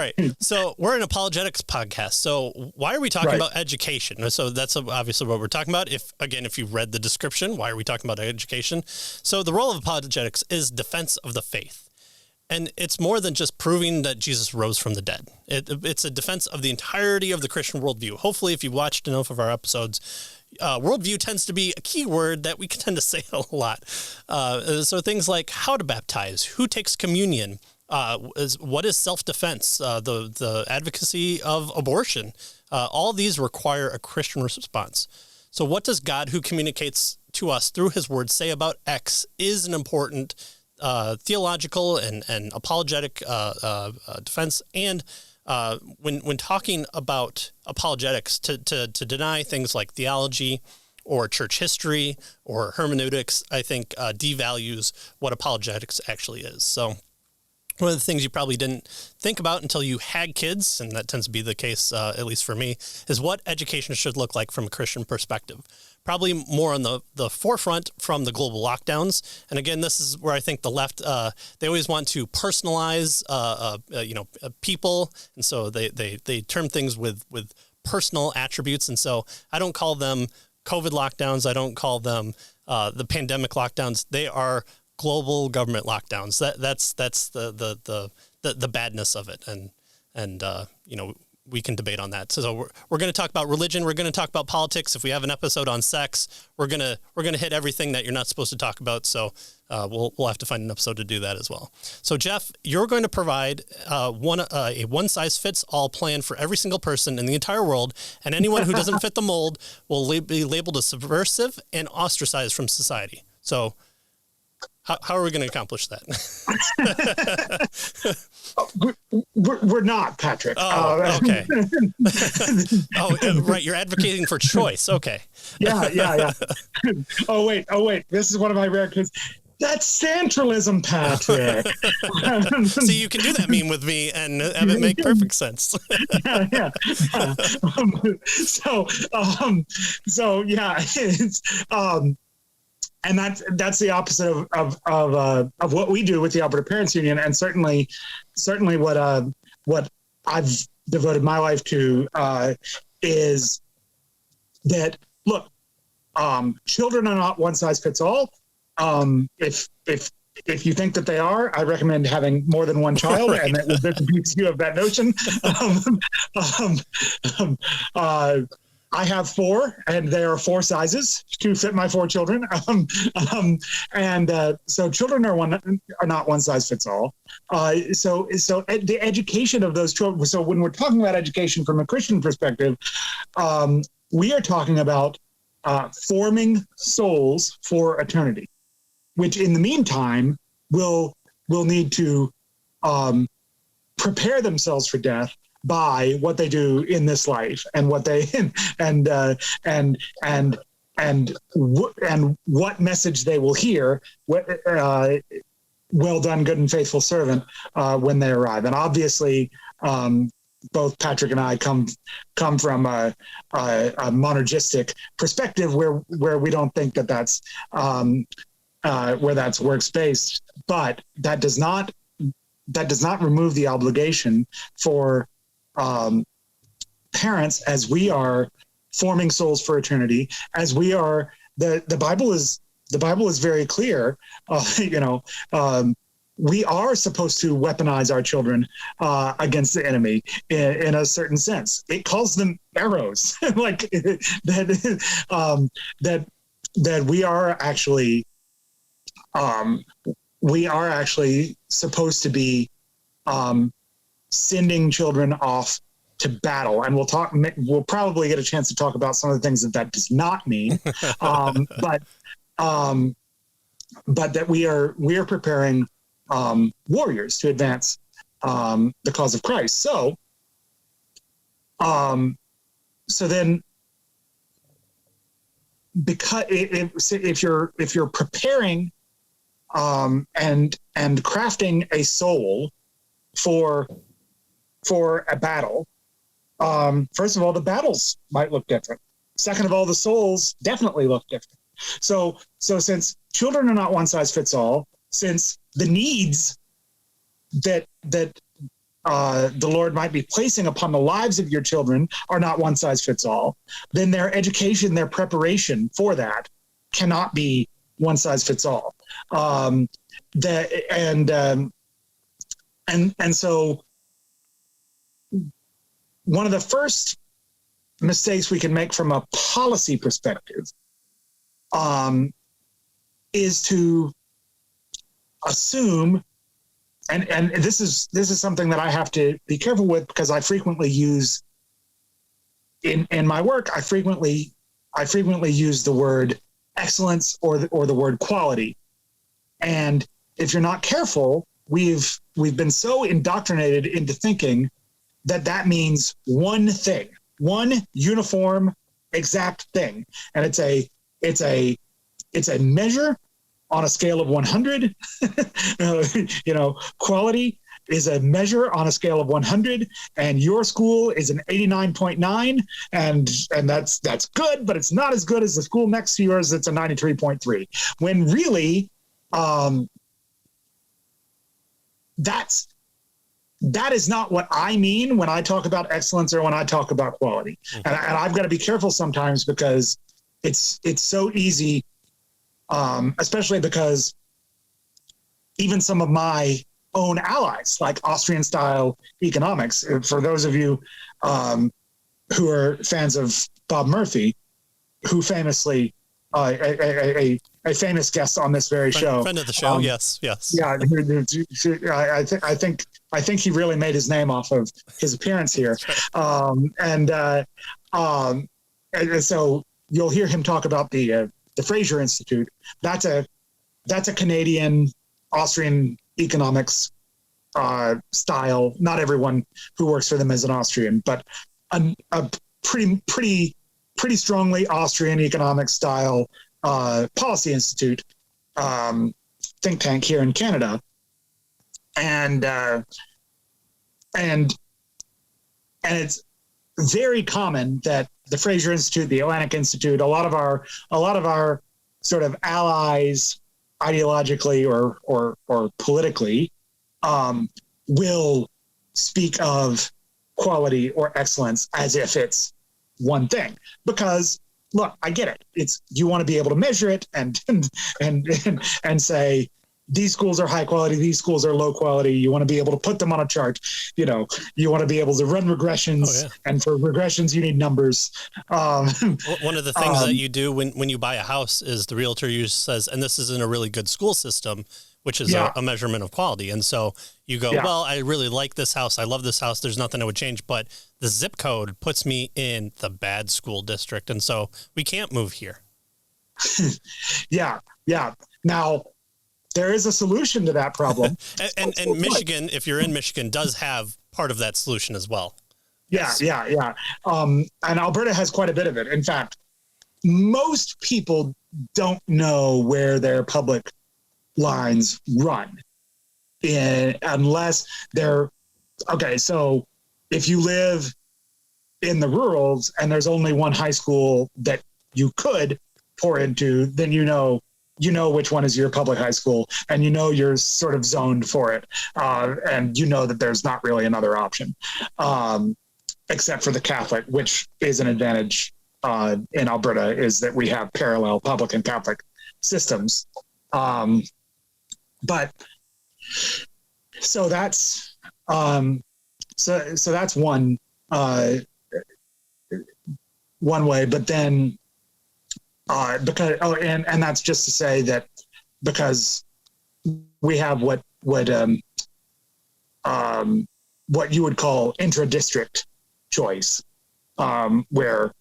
right. So we're an apologetics podcast. So why are we talking about education? So that's obviously what we're talking about. If you read the description, why are we talking about education? So the role of apologetics is defense of the faith. And it's more than just proving that Jesus rose from the dead. It's a defense of the entirety of the Christian worldview. Hopefully, if you've watched enough of our episodes, worldview tends to be a key word that we tend to say a lot. So things like how to baptize, who takes communion, what is self-defense, the advocacy of abortion. All these require a Christian response. So what does God, who communicates to us through his word, say about X is an important theological and apologetic defense. And when talking about apologetics, to deny things like theology or church history or hermeneutics, I think devalues what apologetics actually is. So one of the things you probably didn't think about until you had kids, and that tends to be the case, at least for me, is what education should look like from a Christian perspective. Probably more on the forefront from the global lockdowns. And again, this is where I think the left, they always want to personalize, people. And so they term things with personal attributes. And so I don't call them COVID lockdowns. I don't call them the pandemic lockdowns. They are global government lockdowns. That's the badness of it. And we can debate on that. So we're going to talk about religion. We're going to talk about politics. If we have an episode on sex, we're going to hit everything that you're not supposed to talk about. So we'll have to find an episode to do that as well. So Jeff, you're going to provide a one-size-fits-all plan for every single person in the entire world, and anyone who doesn't fit the mold will be labeled as subversive and ostracized from society. So how are we going to accomplish that? We're not, Patrick. Oh, okay. Right. You're advocating for choice. Okay. Yeah. Oh, wait. This is one of my rare kids. That's centralism, Patrick. See, you can do that meme with me and have it make perfect sense. Yeah. And that's the opposite of what we do with the Operative Parents Union, and certainly what I've devoted my life to is that, look, children are not one size fits all. If you think that they are, I recommend having more than one child, right. And that will disabuse you of that notion. I have 4, and there are 4 sizes to fit my 4 children. So children are not one size fits all. So the education of those children. So when we're talking about education from a Christian perspective, we are talking about forming souls for eternity, which in the meantime will need to prepare themselves for death by what they do in this life and what they and what message they will hear. Well done, good and faithful servant, when they arrive. And obviously, both Patrick and I come from a monergistic perspective where we don't think that's where that's works based, but that does not remove the obligation for parents, as we are forming souls for eternity, as we are. The Bible is very clear. We are supposed to weaponize our children against the enemy in a certain sense. It calls them arrows, like that we are actually supposed to be sending children off to battle. And we'll probably get a chance to talk about some of the things that does not mean, but that we are preparing warriors to advance the cause of Christ. So then, because if you're preparing and crafting a soul for a battle, first of all, the battles might look different. Second of all, the souls definitely look different. So since children are not one size fits all, since the needs that the Lord might be placing upon the lives of your children are not one size fits all, then their education, their preparation for that cannot be one size fits all. And so one of the first mistakes we can make from a policy perspective is to assume, and this is something that I have to be careful with, because I frequently use in my work, I frequently use the word excellence or the word quality. And if you're not careful, we've been so indoctrinated into thinking that means one thing, one uniform, exact thing. And it's a measure on a scale of 100. Quality is a measure on a scale of 100, and your school is an 89.9, and that's good, but it's not as good as the school next to yours that's a 93.3. When really, that is not what I mean when I talk about excellence or when I talk about quality. Mm-hmm. And I've got to be careful sometimes, because it's so easy, especially because even some of my own allies, like Austrian style economics, for those of you who are fans of Bob Murphy, who famously, a famous guest on this very show. Friend of the show, yes. Yeah, I think he really made his name off of his appearance here. And so you'll hear him talk about the Fraser Institute. That's a Canadian Austrian economics style. Not everyone who works for them is an Austrian, but a pretty strongly Austrian economics style policy institute think tank here in Canada. And it's very common that the Fraser Institute, the Atlantic Institute, a lot of our sort of allies, ideologically or politically, will speak of quality or excellence as if it's one thing. Because look, I get it. It's, you want to be able to measure it and say, these schools are high quality, these schools are low quality. You want to be able to put them on a chart. You want to be able to run regressions, and for regressions, you need numbers. One of the things that you do when you buy a house is the realtor usually says, and this is in a really good school system, which is a measurement of quality. And so you go, well, I really like this house. I love this house. There's nothing I would change, but the zip code puts me in the bad school district. And so we can't move here. Yeah. Now, there is a solution to that problem. and Michigan, if you're in Michigan, does have part of that solution as well. Yeah. And Alberta has quite a bit of it. In fact, most people don't know where their public lines run unless they're okay. So if you live in the rurals and there's only one high school that you could pour into, then you know which one is your public high school, and you're sort of zoned for it, and that there's not really another option, except for the Catholic, which is an advantage in Alberta, is that we have parallel public and Catholic systems. But so that's so that's one way, but then because and that's just to say that because we have what you would call intra-district choice, where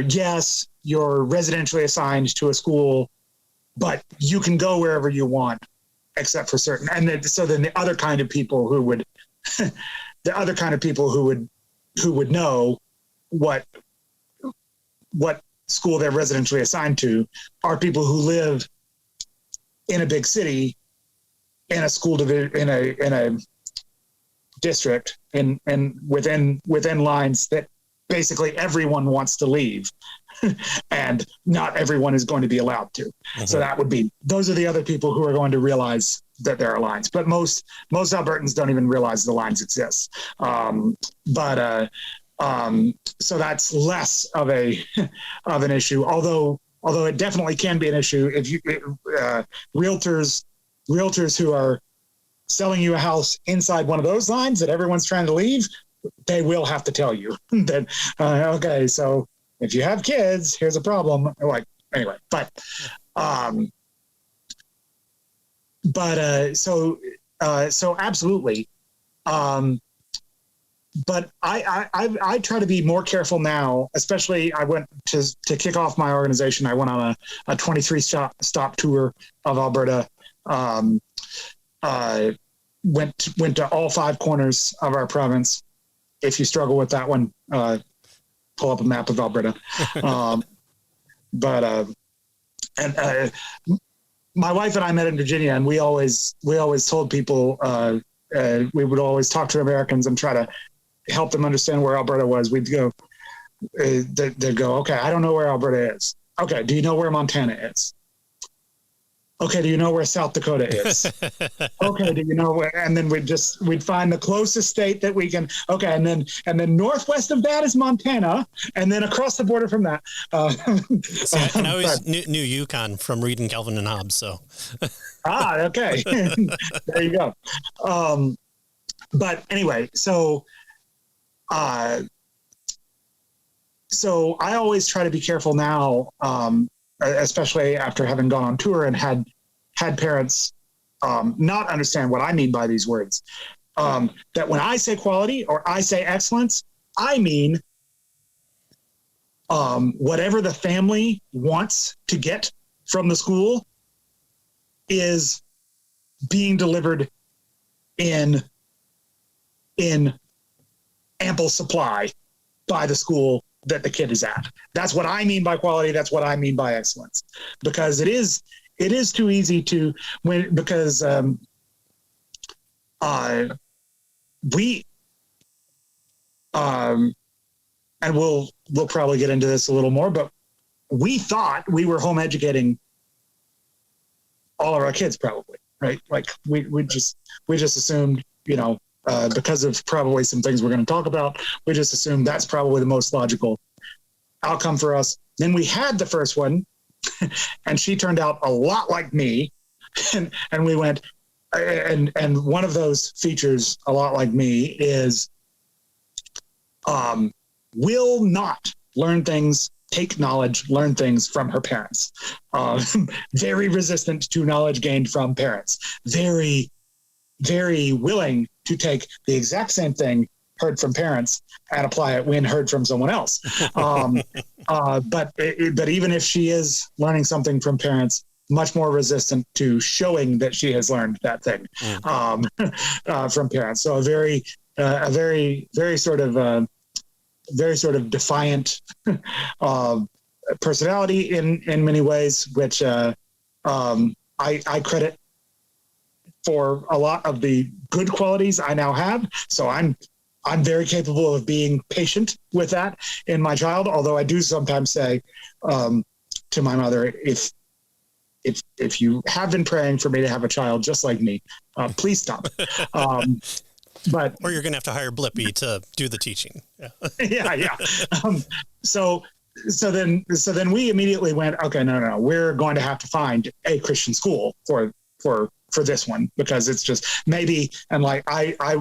yes, you're residentially assigned to a school, but you can go wherever you want, except for certain. And then, so then the other kind of people who would know what school they're residentially assigned to are people who live in a big city, in a school division, in a district, and within lines that basically everyone wants to leave, and not everyone is going to be allowed to. Mm-hmm. So those are the other people who are going to realize that there are lines, but most Albertans don't even realize the lines exist. So that's less of an issue, although it definitely can be an issue if you realtors who are selling you a house inside one of those lines that everyone's trying to leave, they will have to tell you that, okay, so if you have kids, here's a problem. Like, anyway, so absolutely. But I try to be more careful now, especially I went to kick off my organization. I went on a 23 stop tour of Alberta. Went to all 5 corners of our province. If you struggle with that one, pull up a map of Alberta. My wife and I met in Virginia, and we always told people we would always talk to Americans and try to help them understand where Alberta was. We'd go, they'd go, okay, I don't know where Alberta is. Okay, do you know where Montana is? Okay, do you know where South Dakota is? Okay, do you know where? And then we'd find the closest state that we can. Okay, and then northwest of that is Montana, and then across the border from that. See, I always knew Yukon from reading Calvin and Hobbes. So. Okay, there you go. But anyway, so I always try to be careful now. Especially after having gone on tour and had parents not understand what I mean by these words, that when I say quality or I say excellence, I mean whatever the family wants to get from the school is being delivered in ample supply by the school that the kid is at. That's what I mean by quality. That's what I mean by excellence, because it is too easy to and we'll probably get into this a little more, but we thought we were home educating all of our kids, probably, right? Like we just assumed, because of probably some things we're going to talk about, we just assumed that's probably the most logical outcome for us. Then we had the first one, and she turned out a lot like me, and we went, and one of those features, a lot like me, is will not learn things, take knowledge, learn things from her parents. Very resistant to knowledge gained from parents. Very, very willing to take the exact same thing heard from parents and apply it when heard from someone else. But even if she is learning something from parents, much more resistant to showing that she has learned that thing from parents. So a very sort of defiant personality in many ways, which I credit for a lot of the good qualities I now have. So I'm very capable of being patient with that in my child. Although I do sometimes say to my mother, if you have been praying for me to have a child just like me, please stop. Or you're going to have to hire Blippi to do the teaching. Yeah. Yeah. So then we immediately went, okay, no, we're going to have to find a Christian school for this one, because it's just maybe, and like I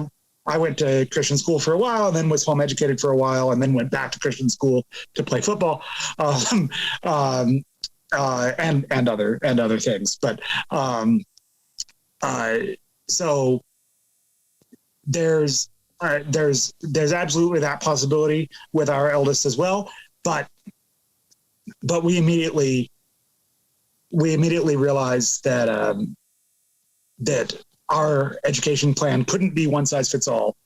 went to Christian school for a while, and then was home educated for a while, and then went back to Christian school to play football, and other things. But so there's absolutely that possibility with our eldest as well. But we immediately realized that our education plan couldn't be one size fits all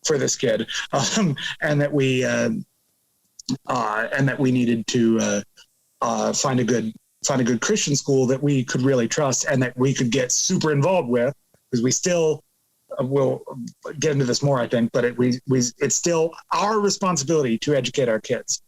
for this kid, and that we needed to find a good Christian school that we could really trust and that we could get super involved with, because we still we'll get into this more, I think, but it's still our responsibility to educate our kids.